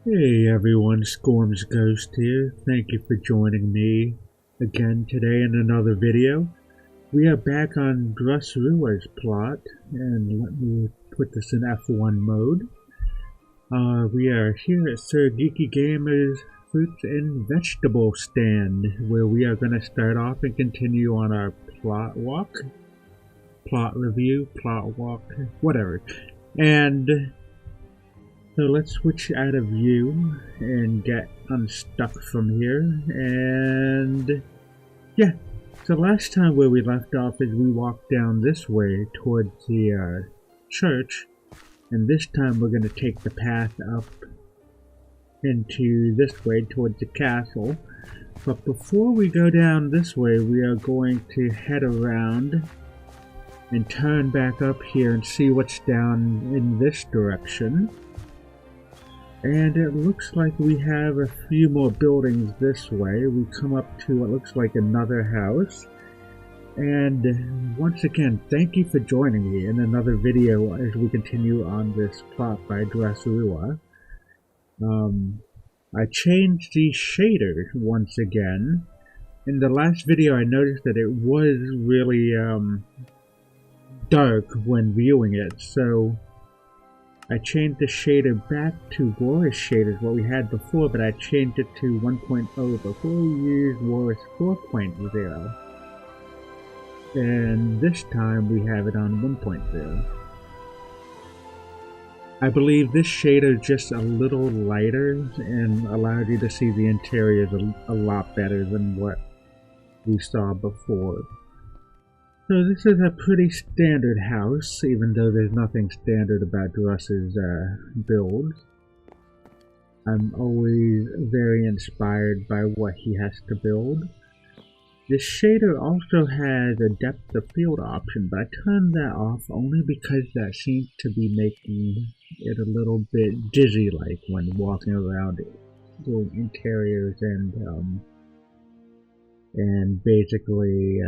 Hey everyone, Scorm's Ghost here. Thank you for joining me again today in another video. We are back on Druss Rua's plot, and let me put this in F1 mode. We are here at Sir Geeky Gamer's Fruits and Vegetable Stand, where we are going to start off and continue on our plot review, whatever. And so let's switch out of view and get unstuck from here, and yeah, so last time where we left off is we walked down this way towards the church, and this time we're going to take the path up into this way towards the castle. But before we go down this way, we are going to head around and turn back up here and see what's down in this direction. And it looks like we have a few more buildings this way. We come up to what looks like another house. And once again, thank you for joining me in another video as we continue on this plot by Druss Rua. I changed the shader once again. In the last video I noticed that it was really dark when viewing it, so I changed the shader back to Walrus shaders, what we had before, but I changed it to 1.0 before we used Walrus 4.0. And this time we have it on 1.0. I believe this shader is just a little lighter and allows you to see the interiors a lot better than what we saw before. So this is a pretty standard house, even though there's nothing standard about Druss's builds. I'm always very inspired by what he has to build. This shader also has a depth of field option, but I turned that off only because that seems to be making it a little bit dizzy-like when walking around doing interiors and basically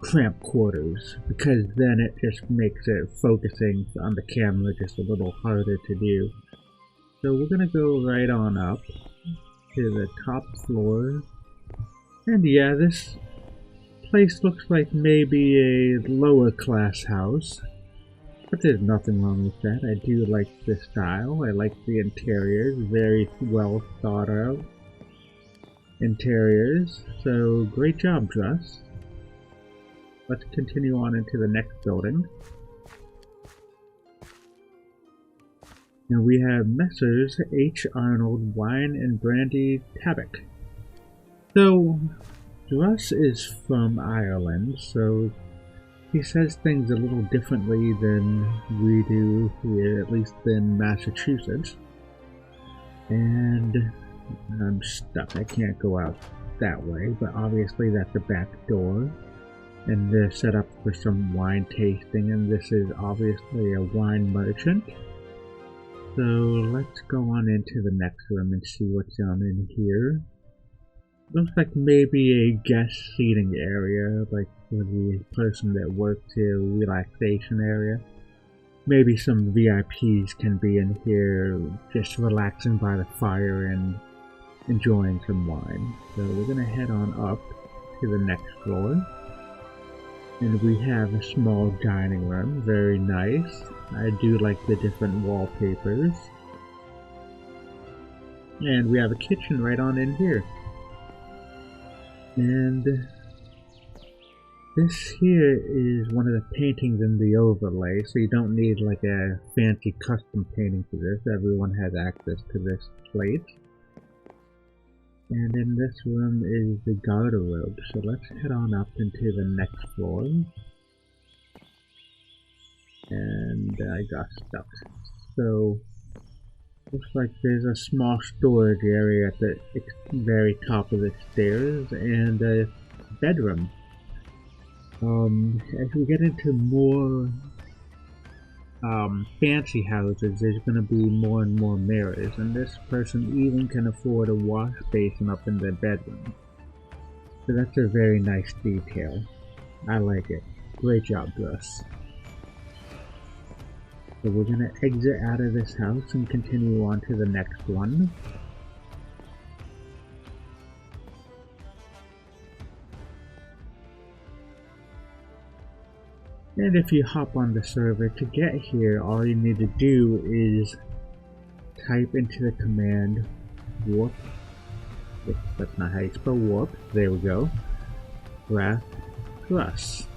cramped quarters, because then it just makes it focusing on the camera just a little harder to do. So we're gonna go right on up to the top floor, and yeah, this place looks like maybe a lower class house, but there's nothing wrong with that. I do like the style, I like the interiors, very well thought out interiors, so great job, Druss. Let's continue on into the next building. Now we have Messrs. H. Arnold Wine and Brandy Tabak. So, Druss is from Ireland, so he says things a little differently than we do here, at least in Massachusetts. And I'm stuck, I can't go out that way, but obviously that's the back door. And they're set up for some wine tasting, and this is obviously a wine merchant. So let's go on into the next room and see what's down in here. Looks like maybe a guest seating area, like for the person that works here, relaxation area. Maybe some VIPs can be in here just relaxing by the fire and enjoying some wine. So we're gonna head on up to the next floor. And we have a small dining room, very nice. I do like the different wallpapers. And we have a kitchen right on in here. And this here is one of the paintings in the overlay, so you don't need like a fancy custom painting for this. Everyone has access to this plate. And in this room is the garderobe, so let's head on up into the next floor. And I got stuck. So, looks like there's a small storage area at the very top of the stairs, and a bedroom. As we get into more fancy houses, there's going to be more and more mirrors, and this person even can afford a wash basin up in their bedroom. So that's a very nice detail. I like it. Great job, Druss. So we're going to exit out of this house and continue on to the next one. And if you hop on the server to get here, all you need to do is type into the command warp. That's not how you spell warp. There we go. Rath Druss.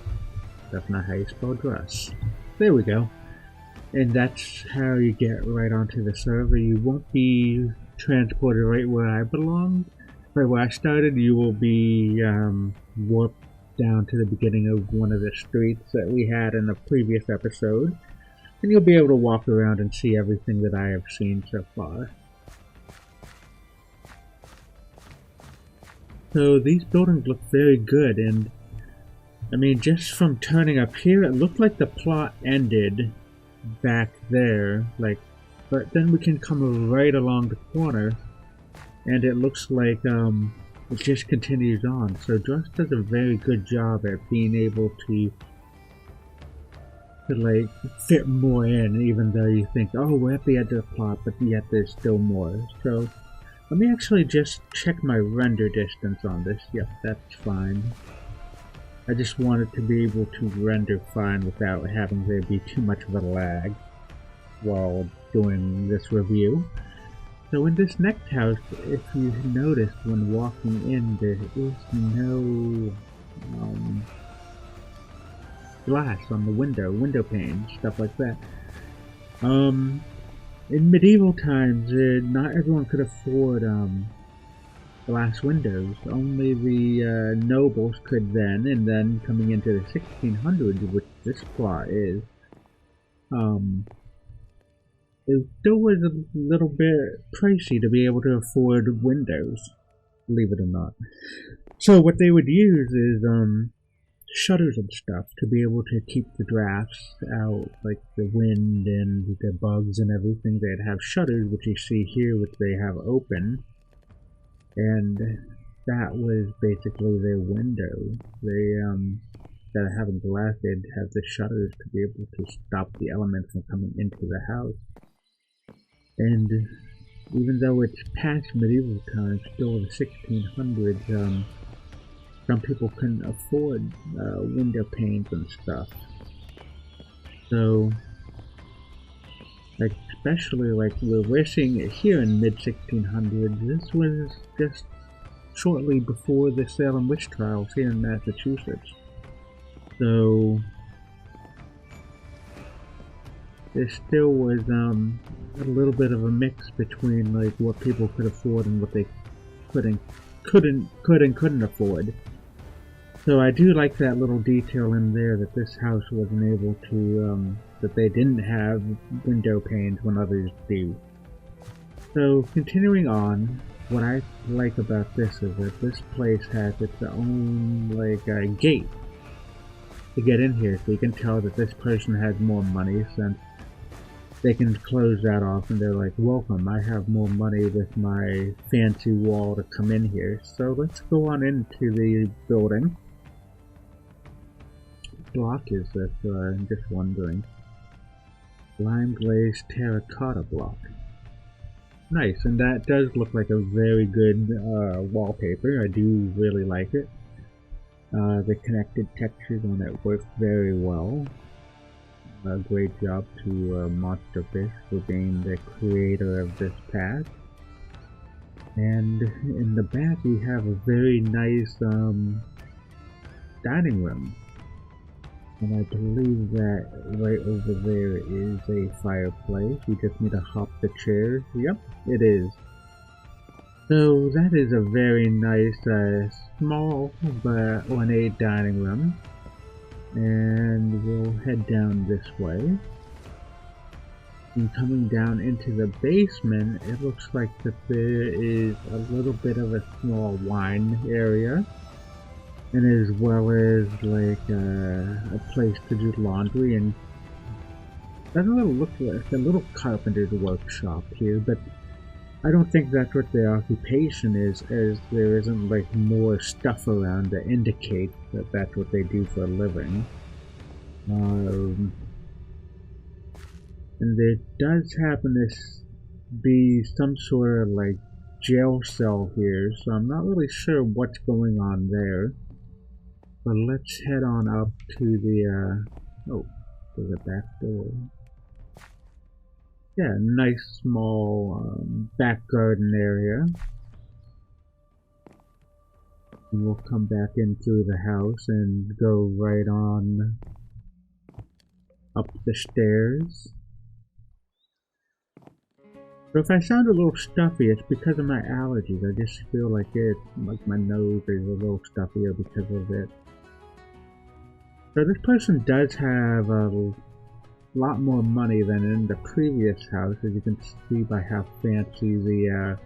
That's not how you spell Druss. There we go. And that's how you get right onto the server. You won't be transported right where I belong. Right where I started, you will be warped down to the beginning of one of the streets that we had in a previous episode. And you'll be able to walk around and see everything that I have seen so far. So these buildings look very good, and I mean, just from turning up here, it looked like the plot ended back there, like, but then we can come right along the corner, and it looks like it just continues on. So Druss does a very good job at being able to like fit more in, even though you think, oh, we're at the edge of the plot, but yet there's still more. So let me actually just check my render distance on this. Yep, that's fine. I just wanted to be able to render fine without having there be too much of a lag while doing this review. So in this next house, if you noticed when walking in, there is no glass on the window panes, stuff like that. In medieval times, not everyone could afford glass windows. Only the nobles could then, and then coming into the 1600s, which this plot is, it still was a little bit pricey to be able to afford windows, believe it or not. So what they would use is shutters and stuff to be able to keep the drafts out, like the wind and the bugs and everything. They'd have shutters, which you see here, which they have open, and that was basically their window. They instead of having glass, they'd have the shutters to be able to stop the elements from coming into the house. And even though it's past medieval times, still in the 1600s, some people couldn't afford window panes and stuff. So, like, especially like we're seeing it here in mid-1600s, this was just shortly before the Salem witch trials here in Massachusetts. So, there still was a little bit of a mix between like what people could afford and what they couldn't afford. So I do like that little detail in there that this house wasn't able to, that they didn't have window panes when others do. So continuing on, what I like about this is that this place has its own like gate to get in here, so you can tell that this person has more money since they can close that off and they're like, welcome, I have more money with my fancy wall to come in here. So let's go on into the building. What block is this? I'm just wondering. Lime glazed terracotta block. Nice, and that does look like a very good wallpaper. I do really like it. The connected textures on it work very well. Great job to Monsterfish for being the creator of this path. And in the back we have a very nice dining room. And I believe that right over there is a fireplace. We just need to hop the chairs. Yep, it is. So that is a very nice, small but ornate dining room. And we'll head down this way. And coming down into the basement, it looks like that there is a little bit of a small wine area. And as well as like a place to do laundry, and that look like a little carpenter's workshop here, but I don't think that's what their occupation is, as there isn't like more stuff around that indicates that that's what they do for a living. And there does happen to be some sort of like jail cell here, so I'm not really sure what's going on there. But let's head on up to the, oh, there's a back door. Yeah, nice small back garden area. And we'll come back in through the house and go right on up the stairs. So if I sound a little stuffy, it's because of my allergies. I just feel like my nose is a little stuffier because of it. So this person does have a lot more money than in the previous house, as you can see by how fancy the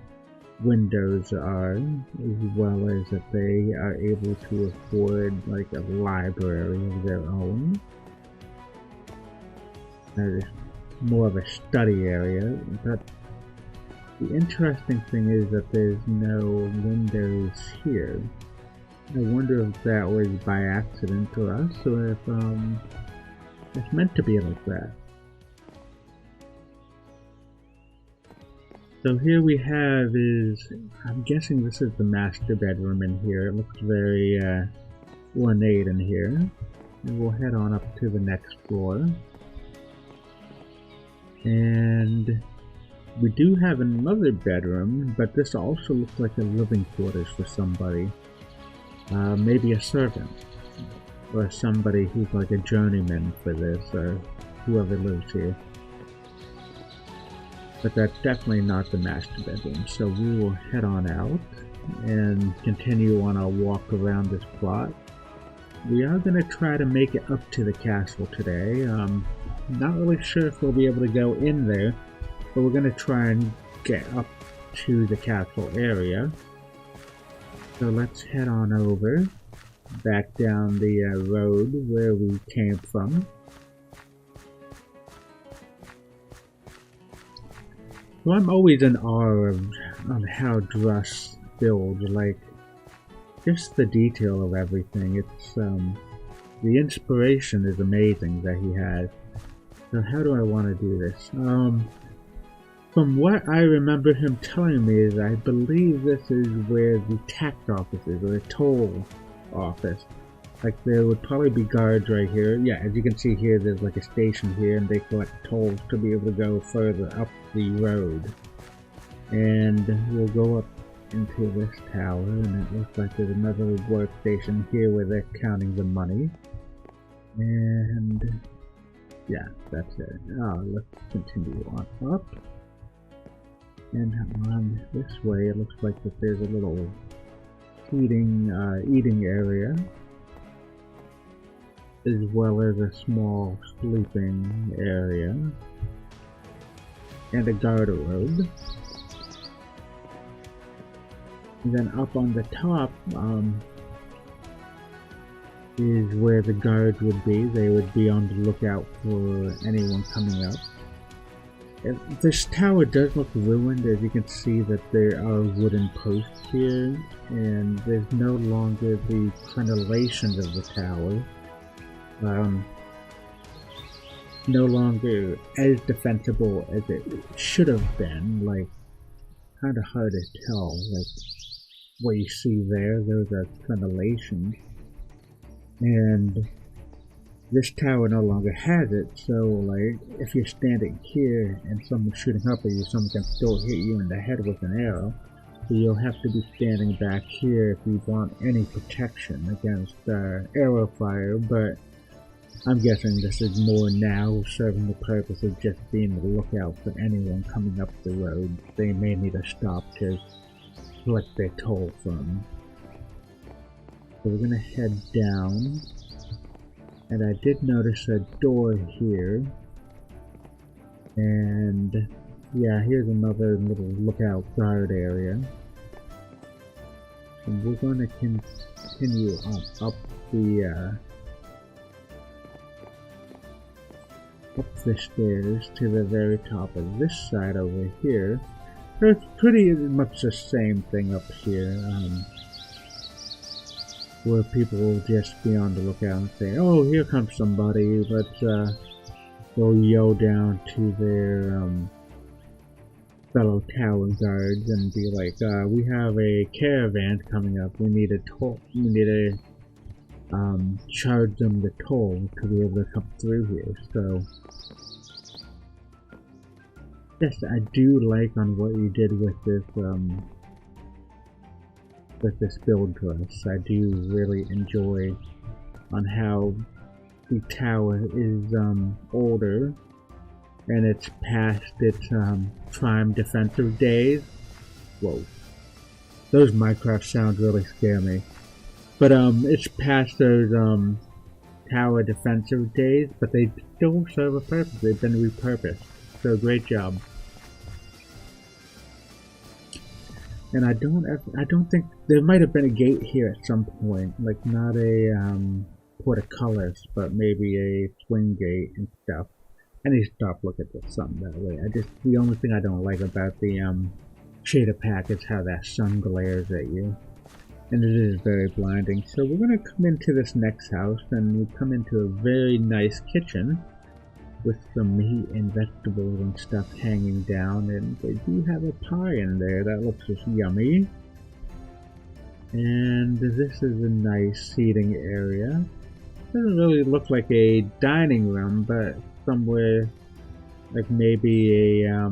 windows are, as well as that they are able to afford like a library of their own. That is more of a study area, but the interesting thing is that there's no windows here. I wonder if that was by accident to us, or if it's meant to be like that. So here we have I'm guessing this is the master bedroom in here. It looks very ornate in here. And we'll head on up to the next floor. And we do have another bedroom, but this also looks like a living quarters for somebody. Maybe a servant, or somebody who's like a journeyman for this, or whoever lives here. But that's definitely not the master bedroom, so we will head on out and continue on our walk around this plot. We are going to try to make it up to the castle today. Not really sure if we'll be able to go in there, but we're going to try and get up to the castle area. So let's head on over, back down the road where we came from. So I'm always in awe on how Druss builds, like, just the detail of everything. It's, the inspiration is amazing that he has. So how do I want to do this? From what I remember him telling me is I believe this is where the tax office is, or the toll office. Like there would probably be guards right here. Yeah, as you can see here, there's like a station here and they collect tolls to be able to go further up the road. And we'll go up into this tower and it looks like there's another workstation here where they're counting the money. And yeah, that's it. Let's continue on up. And on this way, it looks like that there's a little eating area, as well as a small sleeping area, and a garderobe. And then up on the top is where the guards would be. They would be on the lookout for anyone coming up. This tower does look ruined, as you can see that there are wooden posts here, and there's no longer the crenellations of the tower. No longer as defensible as it should have been. Like, kind of hard to tell. Like, what you see there, those are crenellations. And this tower no longer has it, so like if you're standing here and someone's shooting up at you, someone can still hit you in the head with an arrow. So you'll have to be standing back here if you want any protection against arrow fire, but I'm guessing this is more now serving the purpose of just being the lookout for anyone coming up the road they may need to stop to collect their toll from. So we're gonna head down. And I did notice a door here, and yeah, here's another little lookout guard area. And we're going to continue on up the stairs to the very top of this side over here. So it's pretty much the same thing up here. Where people will just be on the lookout and say, oh, here comes somebody, but they'll yell down to their fellow tower guards and be like, we have a caravan coming up. We need a toll. We need to charge them the toll to be able to come through here. So yes, I do like on what you did with this build dress. I do really enjoy on how the tower is older and it's past its prime defensive days. Whoa. Those Minecraft sounds really scare me. But it's past those tower defensive days, but they still serve a purpose. They've been repurposed. So great job. And I don't think there might have been a gate here at some point, like not a portcullis, but maybe a swing gate and stuff. I need to stop looking at the sun that way. The only thing I don't like about the shader pack is how that sun glares at you. And it is very blinding. So we're going to come into this next house and we come into a very nice kitchen with some meat and vegetables and stuff hanging down, and they do have a pie in there that looks just yummy. And this is a nice seating area. Doesn't really look like a dining room, but somewhere like maybe a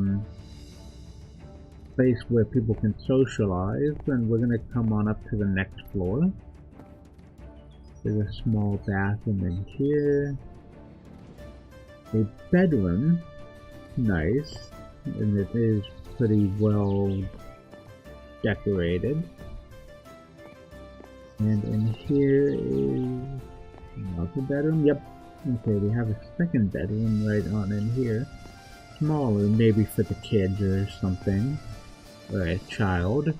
place where people can socialize. And we're gonna come on up to the next floor. There's a small bathroom in here. A bedroom, nice, and it is pretty well decorated. And in here is another bedroom. Yep. Okay, we have a second bedroom right on in here. Smaller, maybe for the kids or something, or a child.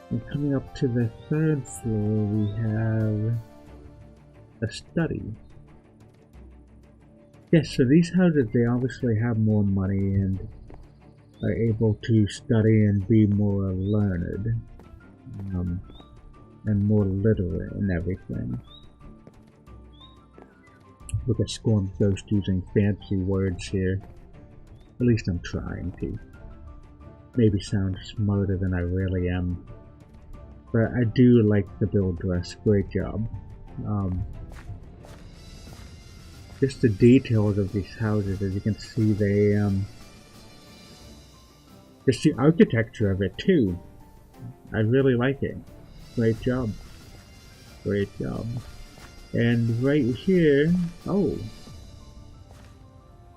And coming up to the third floor, we have a study. Yes, so these houses, they obviously have more money and are able to study and be more learned, and more literate and everything. Look at Storm Ghost using fancy words here. At least I'm trying to. Maybe sound smarter than I really am. But I do like the build dress. Great job. Just the details of these houses, as you can see, they just the architecture of it too. I really like it. Great job. Great job. And right here, oh,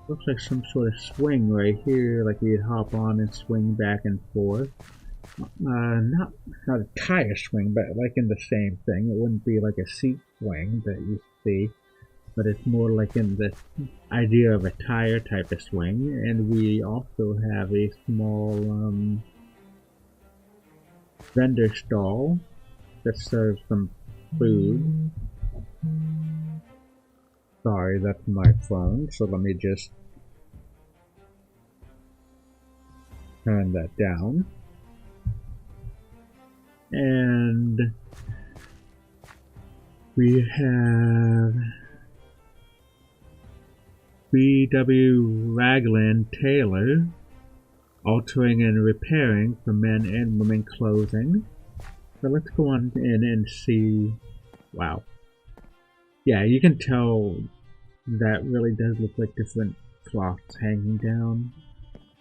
looks like some sort of swing right here, like you'd hop on and swing back and forth. Not a tire swing, but like in the same thing. It wouldn't be like a seat swing that you see, but it's more like in the idea of a tire type of swing. And we also have a small vendor stall that serves some food. Sorry, that's my phone, so let me just turn that down. And we have B.W. Raglan Taylor, altering and repairing for men and women clothing. So let's go on in and see. Wow. Yeah, you can tell that really does look like different cloths hanging down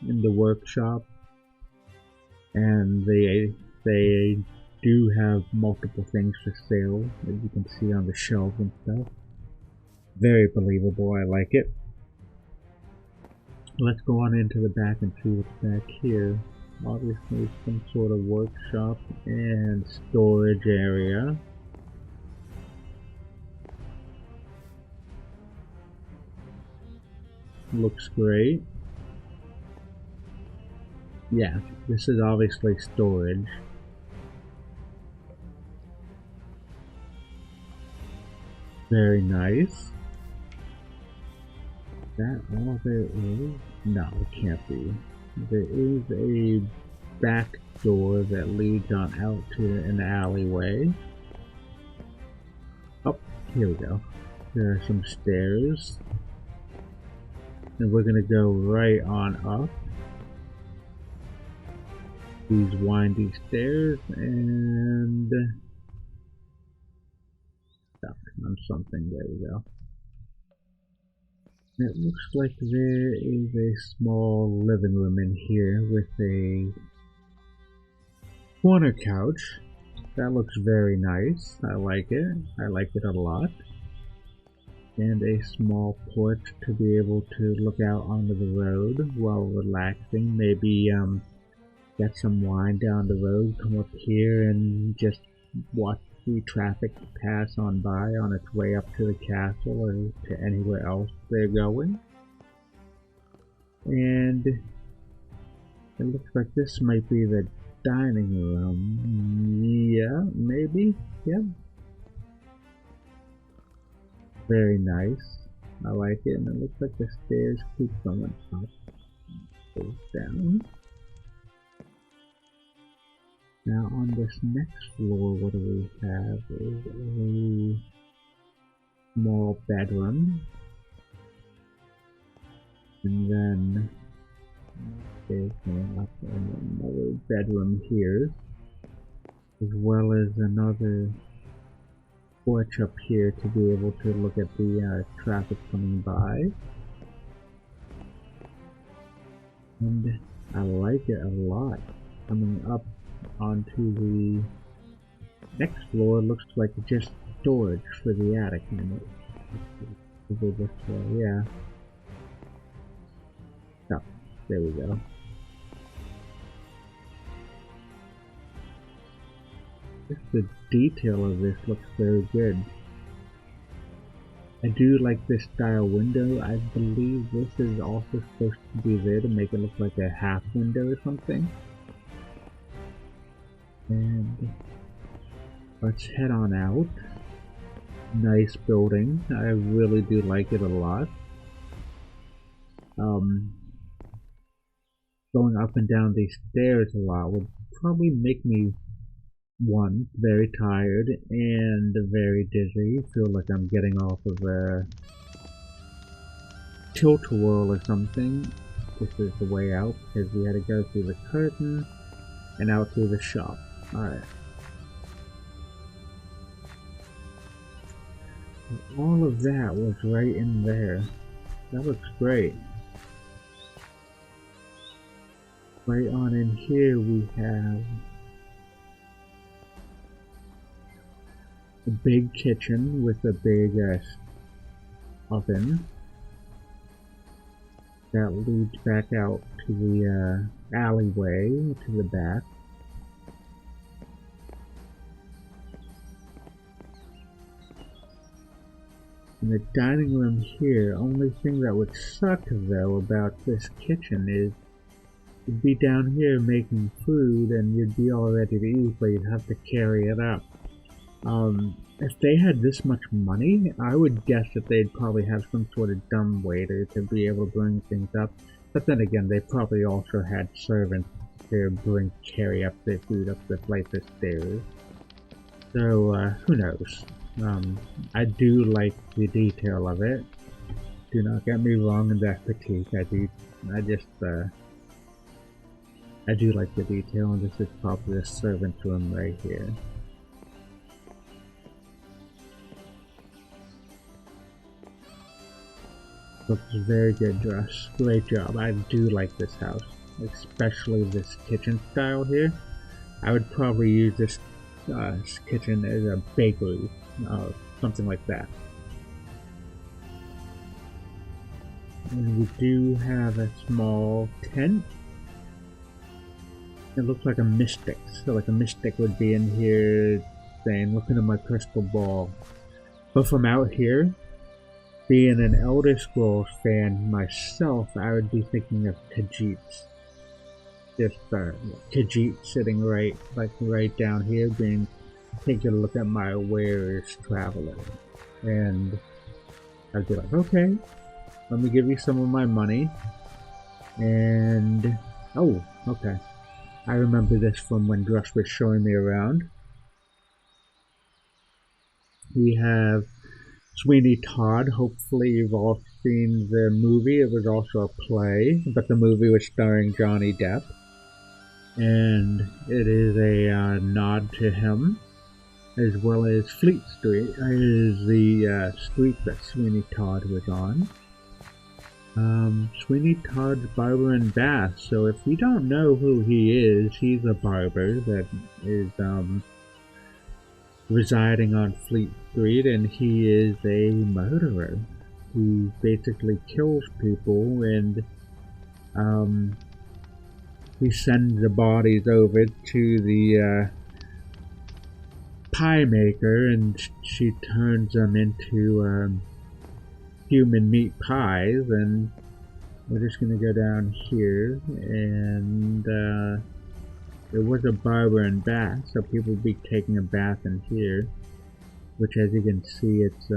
in the workshop. And they do have multiple things for sale, as you can see on the shelves and stuff. Very believable, I like it. Let's go on into the back and see what's back here. Obviously some sort of workshop and storage area. Looks great. Yeah, this is obviously storage. Very nice. Is that all there is? No, it can't be. There is a back door that leads on out to an alleyway. Oh, here we go. There are some stairs. And we're gonna go right on up these windy stairs and stuck on something. There we go. It looks like there is a small living room in here with a corner couch. That looks very nice. I like it. I like it a lot. And a small porch to be able to look out onto the road while relaxing. Maybe get some wine down the road, come up here and just watch the traffic pass on by on its way up to the castle or to anywhere else they're going. And it looks like this might be the dining room. Yeah, maybe. Yeah. Very nice. I like it, and it looks like the stairs keep going up. Goes down. Now on this next floor, what do we have? Is a small bedroom. And then there's another bedroom here, as well as another porch up here to be able to look at the traffic coming by. And I like it a lot. Coming up onto the next floor looks like just storage for the attic in it. Yeah. Oh, there we go. Just the detail of this looks very good. I do like this style window. I believe this is also supposed to be there to make it look like a half window or something. And let's head on out. Nice building. I really do like it a lot. Going up and down these stairs a lot would probably make me, one, very tired and very dizzy. Feel like I'm getting off of a tilt-a-whirl or something. This is the way out because we had to go through the curtain and out through the shop. Alright. All of that was right in there. That looks great. Right on in here we have a big kitchen with a big oven that leads back out to the alleyway to the back. In the dining room here, only thing that would suck though about this kitchen is you'd be down here making food and you'd be all ready to eat, but you'd have to carry it up. If they had this much money, I would guess that they'd probably have some sort of dumb waiter to be able to bring things up. But then again, they probably also had servants to carry up their food up the flight of stairs. So, who knows? I do like the detail of it. Do not get me wrong in that critique. I do like the detail, and this is probably a servant's room right here. Looks very good, Druss. Great job. I do like this house, especially this kitchen style here. I would probably use this kitchen as a bakery, something like that. And we do have a small tent. It looks like a mystic, so like a mystic would be in here saying, looking at my crystal ball. But from out here, being an Elder Scrolls fan myself, I would be thinking of Khajiits. Just Khajiit sitting right down here, taking a look at my wares traveler. And I'd be like, okay, let me give you some of my money. And, oh, okay. I remember this from when Druss was showing me around. We have Sweeney Todd. Hopefully you've all seen the movie, it was also a play, but the movie was starring Johnny Depp. And it is a nod to him, as well as Fleet Street is the street that Sweeney Todd was on. Sweeney Todd's Barber and Bath. So if you don't know who he is, he's a barber that is residing on Fleet Street, and he is a murderer who basically kills people, and he sends the bodies over to the pie maker, and she turns them into human meat pies. And we're just gonna go down here, and it was a barber and bath, so people would be taking a bath in here, which, as you can see, it's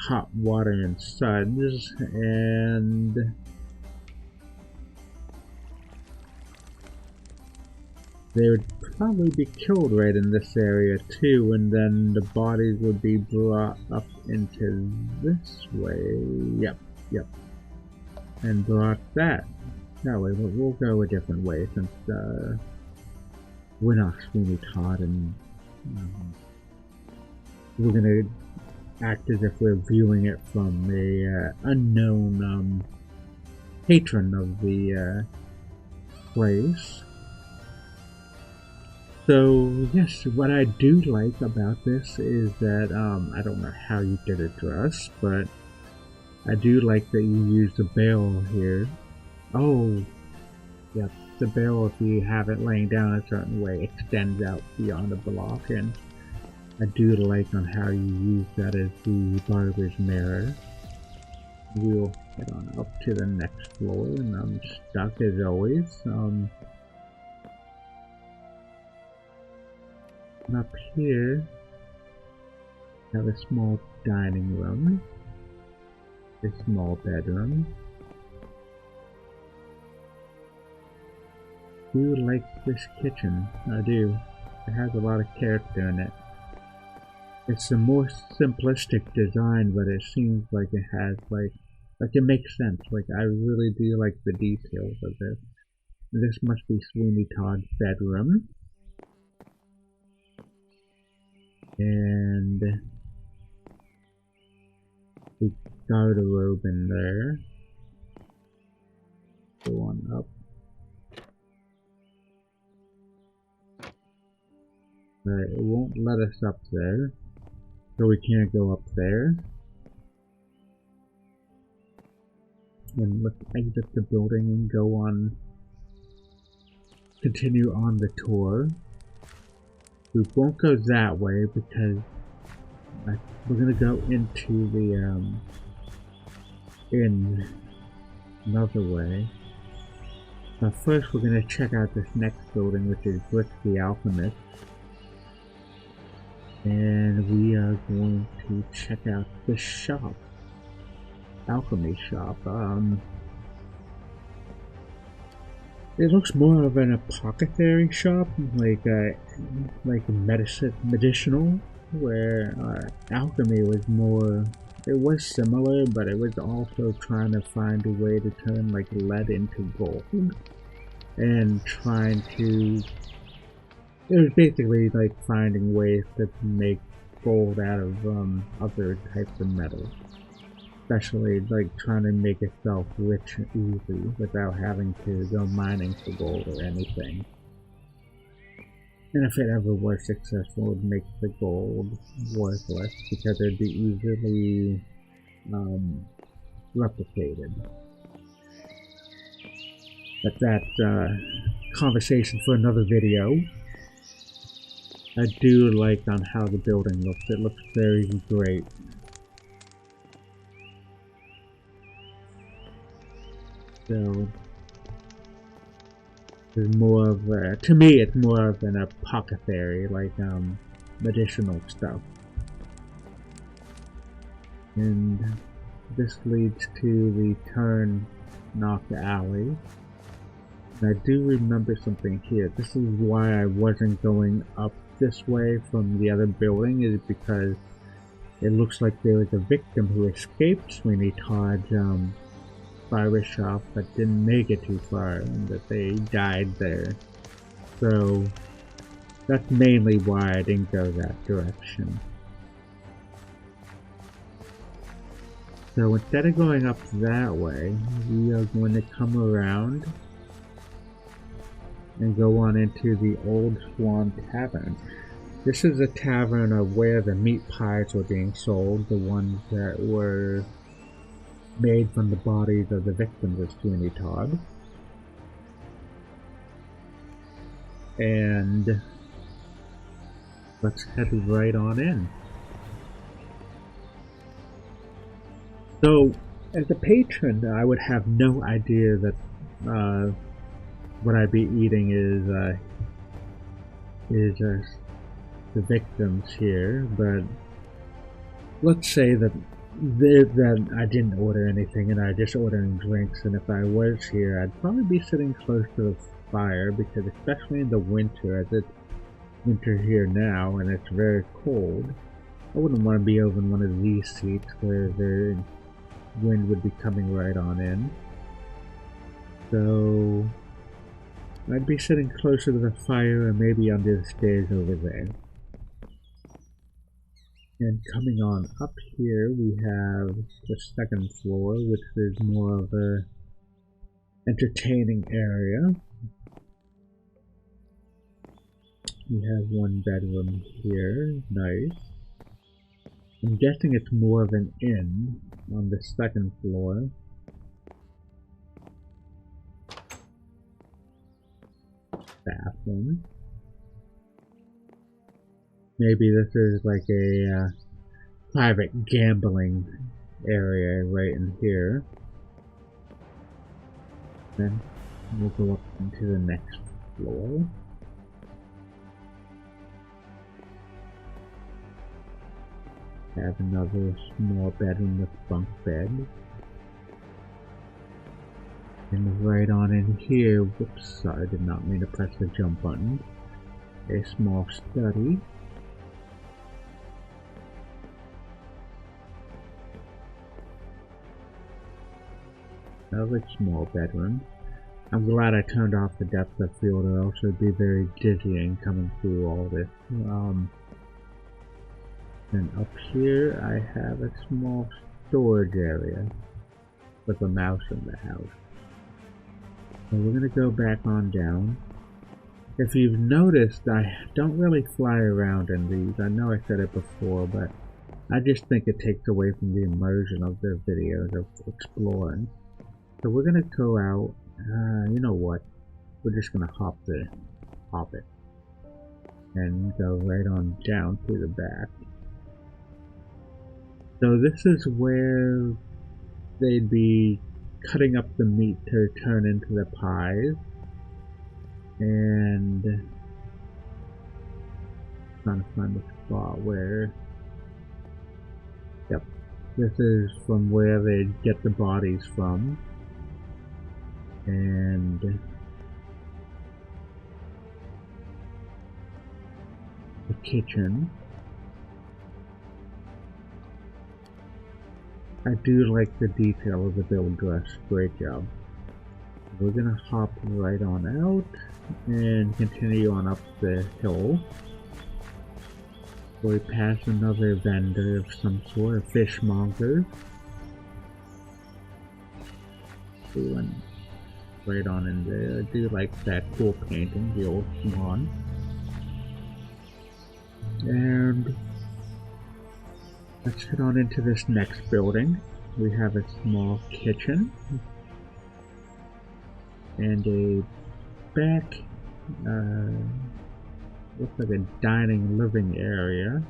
hot water and suds, and they would probably be killed right in this area too, and then the bodies would be brought up into this way. Yep. And brought that way, but we'll go a different way since we're not Sweeney Todd, and we're gonna act as if we're viewing it from a unknown patron of the place. So yes, what I do like about this is that I don't know how you did it, Druss, but I do like that you use the barrel here. Oh, yep, the barrel, if you have it laying down a certain way, extends out beyond a block, and I do like on how you use that as the barber's mirror. We'll head on up to the next floor, and I'm stuck as always. Up here, I have a small dining room, a small bedroom. I do like this kitchen, I do. It has a lot of character in it. It's a more simplistic design, but it seems like it has, like it makes sense. Like, I really do like the details of this. This must be Sweeney Todd's bedroom. And the garderobe in there. Go on up. But it won't let us up there, so we can't go up there. And let's exit the building and go on, continue on the tour. We won't go that way because we're gonna go into the in another way. But first, we're gonna check out this next building, which is Druss the Alchemist, and we are going to check out the shop, alchemy shop. It looks more of an apothecary shop, like medicinal, where alchemy was more. It was similar, but it was also trying to find a way to turn like lead into gold, and trying to. It was basically like finding ways to make gold out of other types of metals. Especially like trying to make itself rich easy without having to go mining for gold or anything. And if it ever was successful, it would make the gold worthless because it would be easily replicated. But that's conversation for another video. I do like on how the building looks. It looks very great. So, it's more of a, to me it's more of an apothecary, like medicinal stuff. And this leads to the turn knock alley. And I do remember something here. This is why I wasn't going up this way from the other building, is because It looks like there was a victim who escaped Sweeney Todd's barber shop but didn't make it too far, and that they died there. So that's mainly why I didn't go that direction. So instead of going up that way, we are going to come around and go on into the Old Swan Tavern. This is a tavern of where the meat pies were being sold, the ones that were made from the bodies of the victims of Sweeney Todd. And let's head right on in. So, as a patron, I would have no idea that what I'd be eating is the victims here, but let's say that I didn't order anything and I just ordering drinks, and if I was here, I'd probably be sitting close to the fire, because especially in the winter, as it's winter here now and it's very cold, I wouldn't want to be over in one of these seats where the wind would be coming right on in. So I'd be sitting closer to the fire and maybe under the stairs over there. And coming on up here, we have the second floor, which is more of a entertaining area. We have one bedroom here, nice. I'm guessing it's more of an inn on the second floor. Bathroom. Maybe this is like a private gambling area right in here. Then we'll go up into the next floor. Have another small bedroom with bunk bed. And right on in here, whoops, sorry, I did not mean to press the jump button. A small study. Another small bedroom. I'm glad I turned off the depth of field, or else it would be very dizzying coming through all this. And up here I have a small storage area with a mouse in the house. So we're going to go back on down. If you've noticed, I don't really fly around in these. I know I said it before, but I just think it takes away from the immersion of the videos of exploring. So we're going to go out, you know what, we're just going to hop it and go right on down through the back. So this is where they'd be cutting up the meat to turn into the pies, and trying to find the spot where, yep, this is from where they get the bodies from, and the kitchen. I do like the detail of the build dress, great job. We're gonna hop right on out and continue on up the hill. We pass another vendor of some sort, a fishmonger. We went right on in there. I do like that cool painting, the old swan. And let's head on into this next building. We have a small kitchen and a back, looks like a dining living area.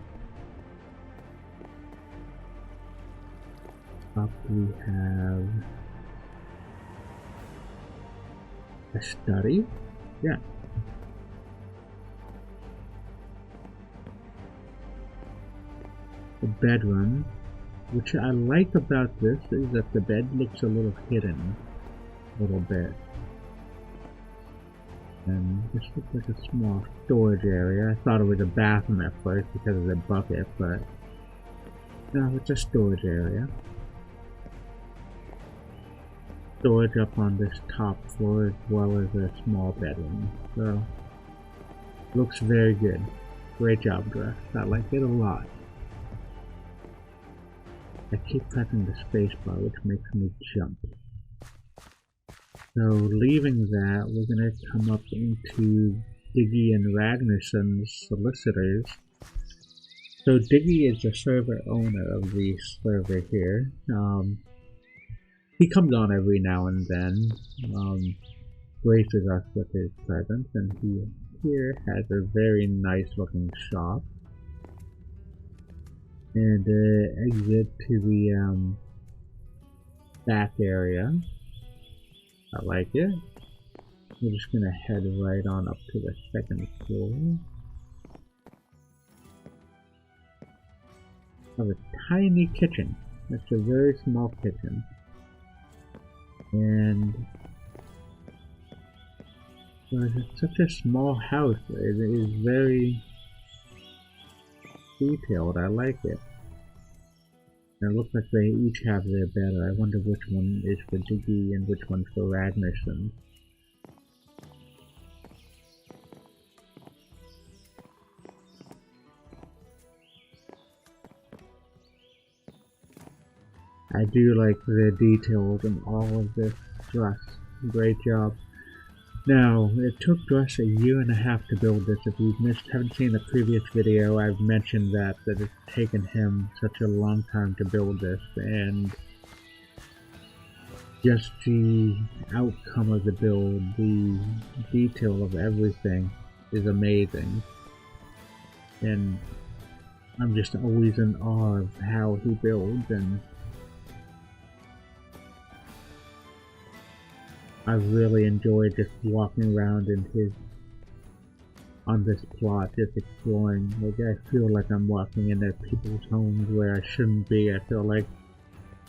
Up we have a study, yeah. The bedroom, which I like about this is that the bed looks a little hidden, a little bit. And this looks like a small storage area. I thought it was a bathroom at first because of the bucket, but Now it's a storage area. Storage up on this top floor as well as a small bedroom. So, looks very good. Great job, Druss. I like it a lot. I keep pressing the spacebar, which makes me jump. So, leaving that, we're gonna come up into Diggy and Ragnarsson's solicitors. So Diggy is the server owner of the server here. He comes on every now and then, graces us with his presence, and he here has a very nice looking shop. And exit to the back area. I like it. We're just gonna head right on up to the second floor. Have a tiny kitchen. It's a very small kitchen. And it's such a small house. It is very detailed. I like it. And it looks like they each have their bed. I wonder which one is for Diggy and which one's for Ragnarsson. I do like the details in all of this Druss. Great job. Now, it took Druss a year and a half to build this. If you haven't seen the previous video, I've mentioned that it's taken him such a long time to build this, and just the outcome of the build, the detail of everything is amazing. And I'm just always in awe of how he builds, and I really enjoy just walking around on this plot, just exploring. Like, I feel like I'm walking into people's homes where I shouldn't be. I feel like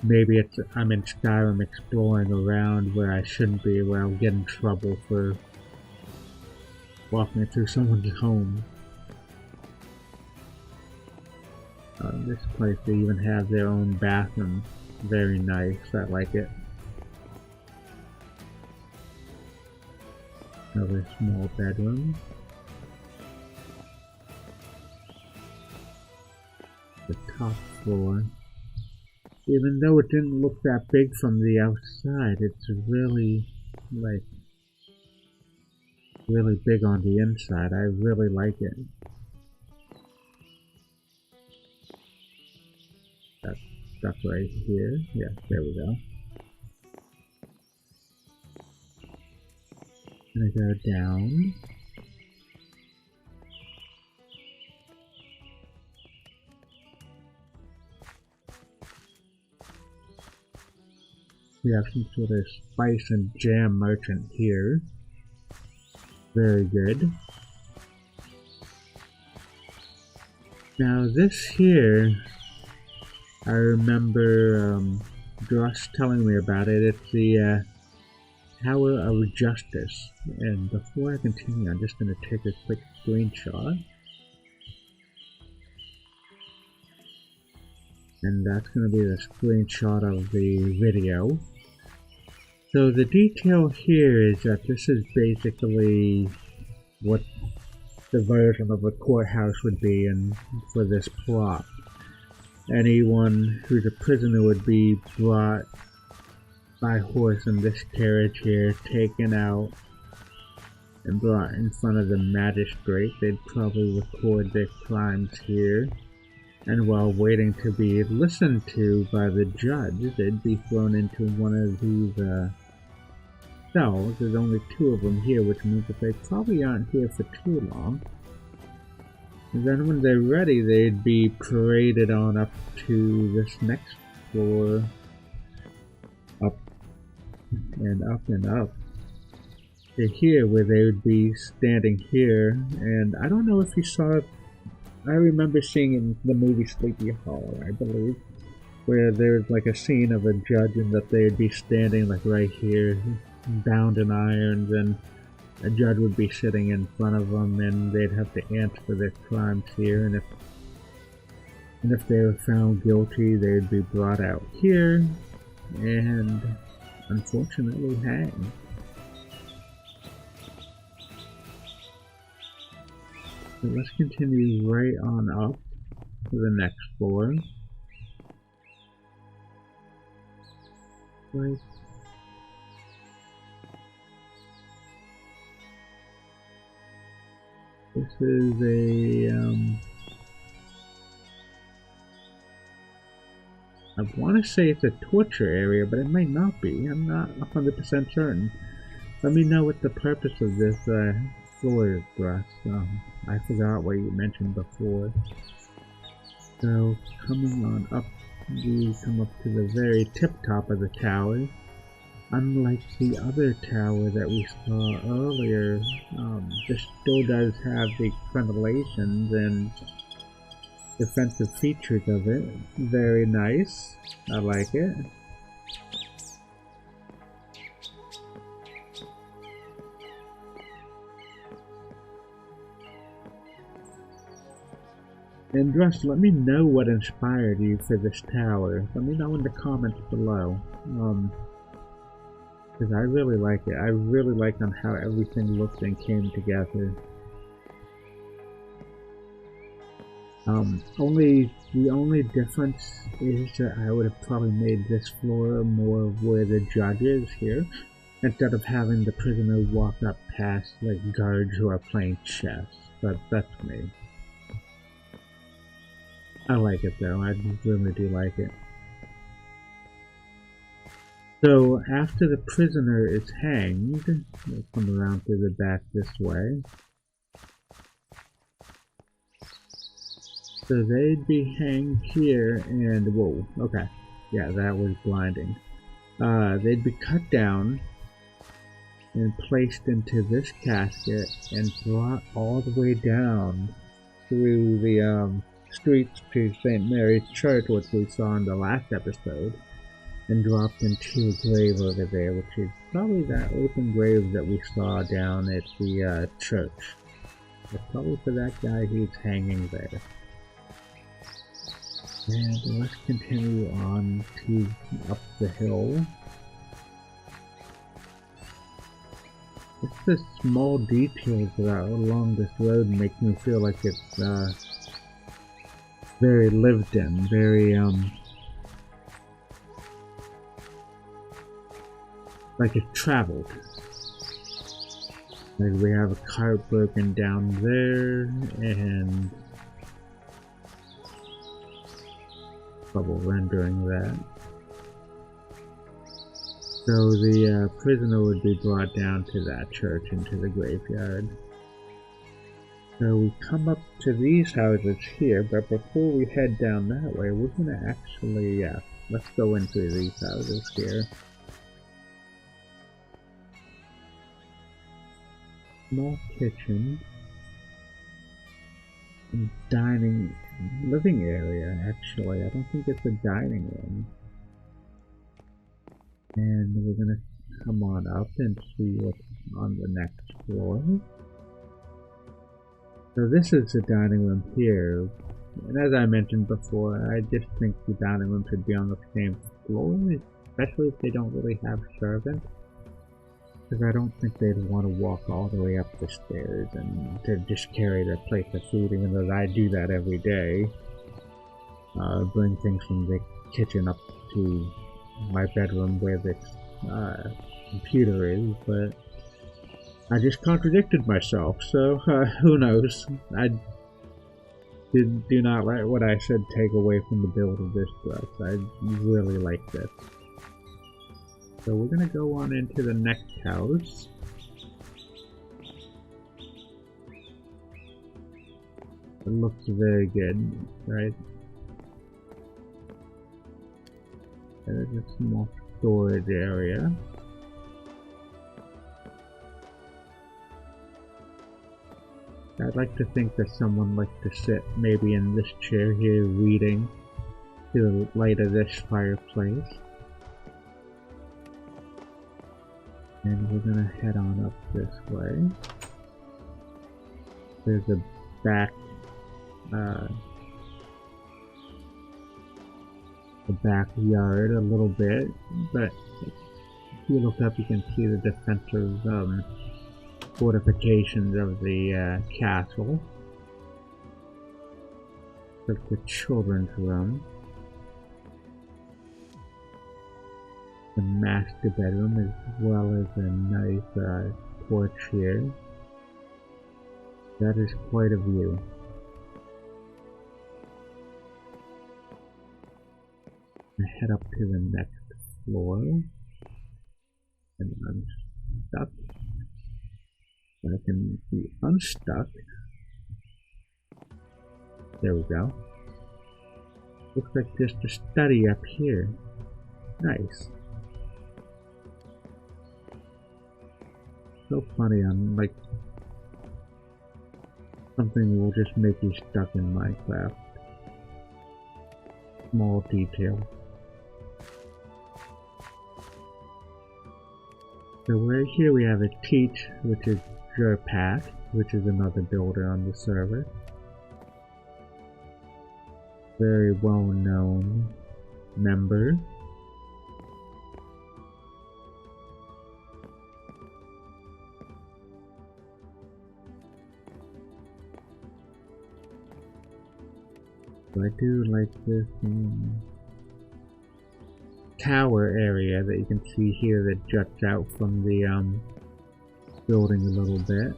maybe I'm in Skyrim exploring around where I shouldn't be, where I'll get in trouble for walking through someone's home. This place, they even have their own bathroom. Very nice, I like it. Another small bedroom. The top floor. Even though it didn't look that big from the outside, it's really, really big on the inside. I really like it. That's stuff right here. Yeah, there we go. Gonna go down. We have some sort of spice and jam merchant here. Very good. Now this here, I remember Druss telling me about it. It's the Tower of Justice. And before I continue, I'm just going to take a quick screenshot. And that's going to be the screenshot of the video. So the detail here is that this is basically what the version of a courthouse would be for this plot. Anyone who's a prisoner would be brought by horse in this carriage here, taken out and brought in front of the magistrate. They'd probably record their crimes here, and while waiting to be listened to by the judge, they'd be thrown into one of these cells. There's only 2 of them here, which means that they probably aren't here for too long. And then when they're ready, they'd be paraded on up to this next floor, up and up and up to here, where they would be standing here. And I don't know if you saw it, I remember seeing in the movie Sleepy Hollow, I believe, where there's like a scene of a judge and that they'd be standing like right here, bound in irons, and a judge would be sitting in front of them and they'd have to answer for their crimes here. And if And if they were found guilty, they'd be brought out here and unfortunately hanged. So let's continue right on up to the next floor. Right. This is a I want to say it's a torture area, but it might not be. I'm not 100% certain. Let me know what the purpose of this floor is, Druss. I forgot what you mentioned before. So, coming on up, we come up to the very tip-top of the tower. Unlike the other tower that we saw earlier, this still does have the crenellations and defensive features of it. Very nice. I like it. And Druss, let me know what inspired you for this tower. Let me know in the comments below. Because I really like it. I really like on how everything looked and came together. The only difference is that I would have probably made this floor more where the judge is here, instead of having the prisoner walk up past like guards who are playing chess. But that's me. I like it though, I really do like it. So after the prisoner is hanged, we'll come around to the back this way. So they'd be hanged here and, whoa, okay, yeah, that was blinding. They'd be cut down and placed into this casket and brought all the way down through the streets to St. Mary's Church, which we saw in the last episode, and dropped into a grave over there, which is probably that open grave that we saw down at the church. It's probably for that guy who's hanging there. And let's continue on to up the hill. It's the small details that are along this road make me feel like it's very lived in, very like it's traveled. Like we have a cart broken down there and bubble rendering that. So the prisoner would be brought down to that church into the graveyard. So we come up to these houses here, but before we head down that way, we're gonna actually, let's go into these houses here. Small kitchen. And dining, living area, actually. I don't think it's a dining room. And we're gonna come on up and see what's on the next floor. So this is the dining room here, and as I mentioned before, I just think the dining room should be on the same floor, especially if they don't really have servants, because I don't think they'd want to walk all the way up the stairs and to just carry their plate of food, even though I do that every day. Bring things from the kitchen up to my bedroom where the computer is, but I just contradicted myself, so who knows. I do not let what I said take away from the build of this dress. I really like this. So we're gonna go on into the next house. It looks very good, right? There's a small storage area. I'd like to think that someone likes to sit maybe in this chair here reading to the light of this fireplace. And we're gonna head on up this way. There's a back the backyard a little bit, but if you look up you can see the defensive fortifications of the castle. Like the children's room. The master bedroom, as well as a nice porch here. That is quite a view. I head up to the next floor, and I'm stuck. I can be unstuck. There we go. Looks like just a study up here. Nice. So funny on like something will just make you stuck in Minecraft. Small detail. So right here we have a teach, which is Pat, which is another builder on the server. Very well known member. I do like this tower area that you can see here that juts out from the building a little bit.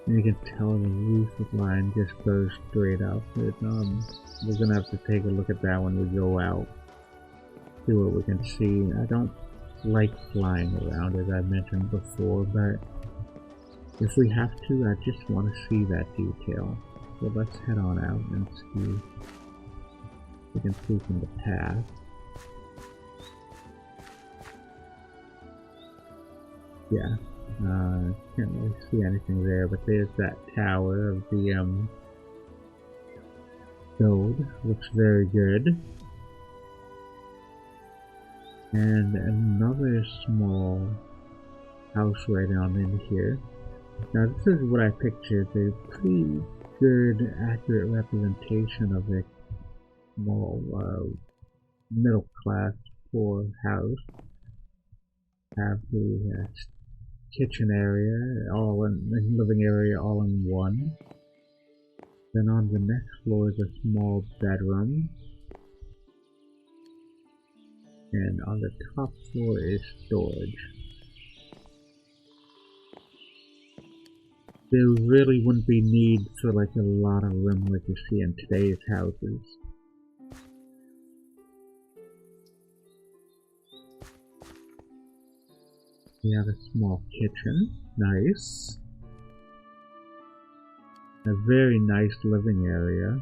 And you can tell the roof line just goes straight up. We're gonna have to take a look at that when we go out. See what we can see. I don't like flying around, as I mentioned before, but if we have to, I just want to see that detail. So let's head on out and see if we can see from the path. Yeah, can't really see anything there, but there's that tower of the build. Looks very good. And another small house right on in here. Now this is what I pictured, a pretty good, accurate representation of a small, middle class poor house. Have the kitchen area, all in the living area, all in one. Then on the next floor is a small bedroom. And on the top floor is storage. There really wouldn't be need for like a lot of room like you see in today's houses. We have a small kitchen, nice. A very nice living area.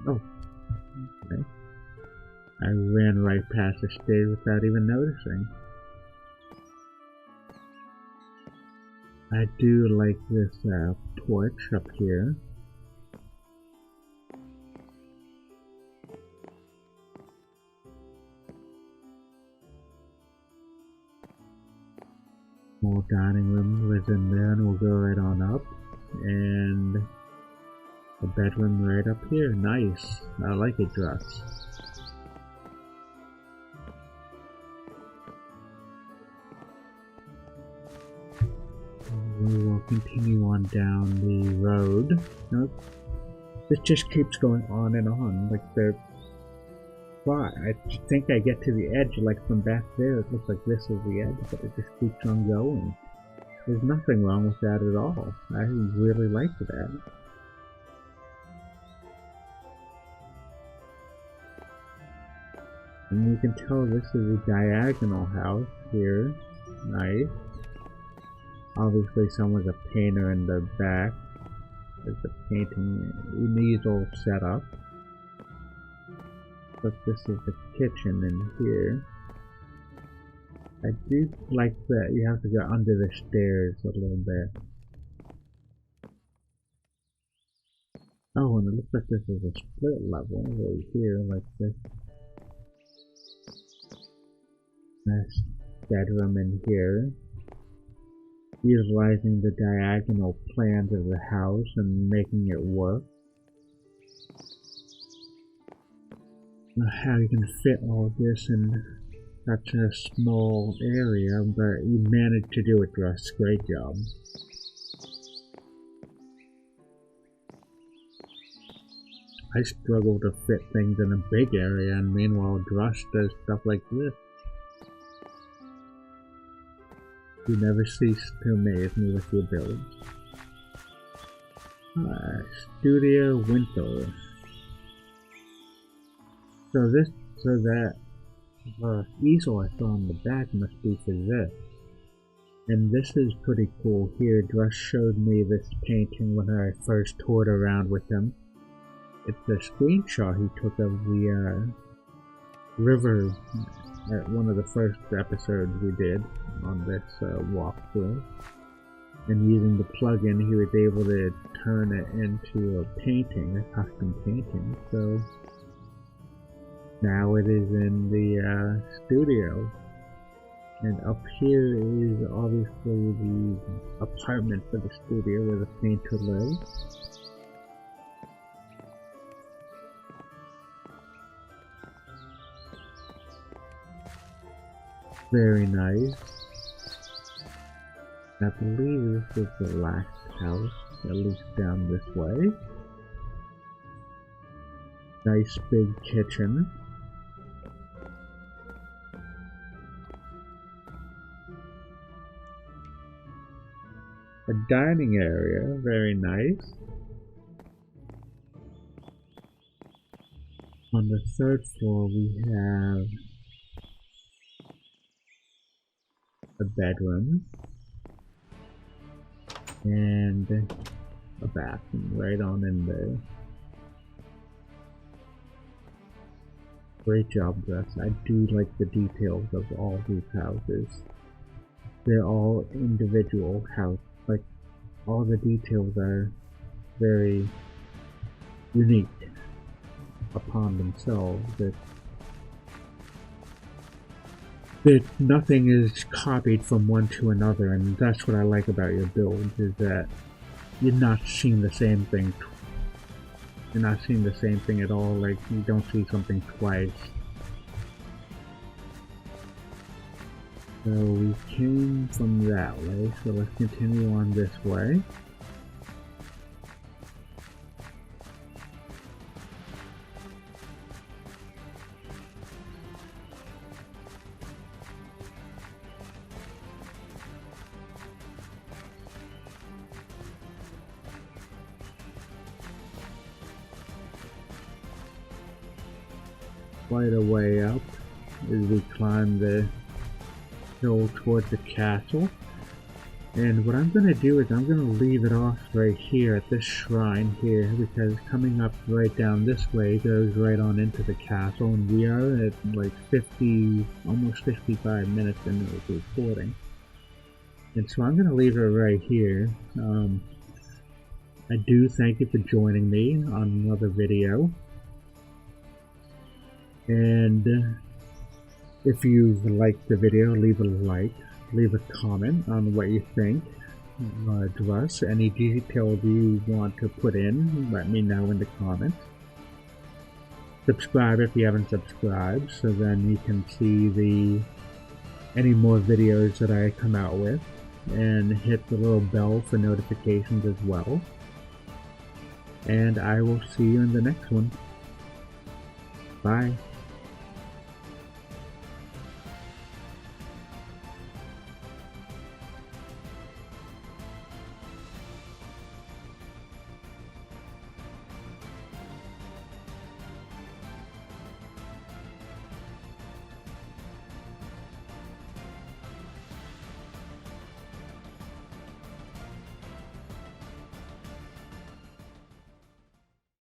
Oh, okay. I ran right past the stairs without even noticing. I do like this porch up here. Small dining room was in there, and we'll go right on up. And the bedroom right up here. Nice. I like it, Druss. We will continue on down the road. Nope. This just keeps going on and on. Like I think I get to the edge, like from back there, it looks like this is the edge, but it just keeps on going. There's nothing wrong with that at all. I really like that. And you can tell this is a diagonal house here. Nice. Obviously someone's a painter in the back. There's the painting. He needs all set up. But this is the kitchen in here. I do like that you have to go under the stairs a little bit. Oh, and it looks like this is a split level right here, like this. Nice bedroom in here. utilizing the diagonal plans of the house and making it work. How you can fit all this in such a small area, but you managed to do it, Druss. Great job. I struggle to fit things in a big area, and meanwhile Druss does stuff like this. You never cease to amaze me with your builds. Studio window. So that easel I saw on the back must be for this. And this is pretty cool here. Druss showed me this painting when I first toured around with him. It's a screenshot he took of the river at one of the first episodes we did on this walkthrough. And using the plugin, he was able to turn it into a painting, a custom painting. So now it is in the studio. And up here is obviously the apartment for the studio where the painter lives. Very nice. I believe this is the last house, at least down this way. Nice big kitchen. A dining area, very nice. On the third floor we have a bedroom and a bathroom right on in there. Great job, Druss. I do like the details of all these houses. They're all individual houses. Like, all the details are very unique upon themselves. That nothing is copied from one to another, and that's what I like about your builds, is that you're not seeing the same thing. You're not seeing the same thing at all. Like, you don't see something twice. So we came from that way, so let's continue on this way. Quite a way up as we climb the hill towards the castle. And what I'm going to do is I'm going to leave it off right here at this shrine here, because coming up right down this way goes right on into the castle, and we are at like 50, almost 55 minutes into the recording. And so I'm going to leave it right here. I do thank you for joining me on another video. And if you liked the video, leave a like, leave a comment on what you think. Druss, any details you want to put in, let me know in the comments. Subscribe if you haven't subscribed, so then you can see any more videos that I come out with, and hit the little bell for notifications as well. And I will see you in the next one. Bye.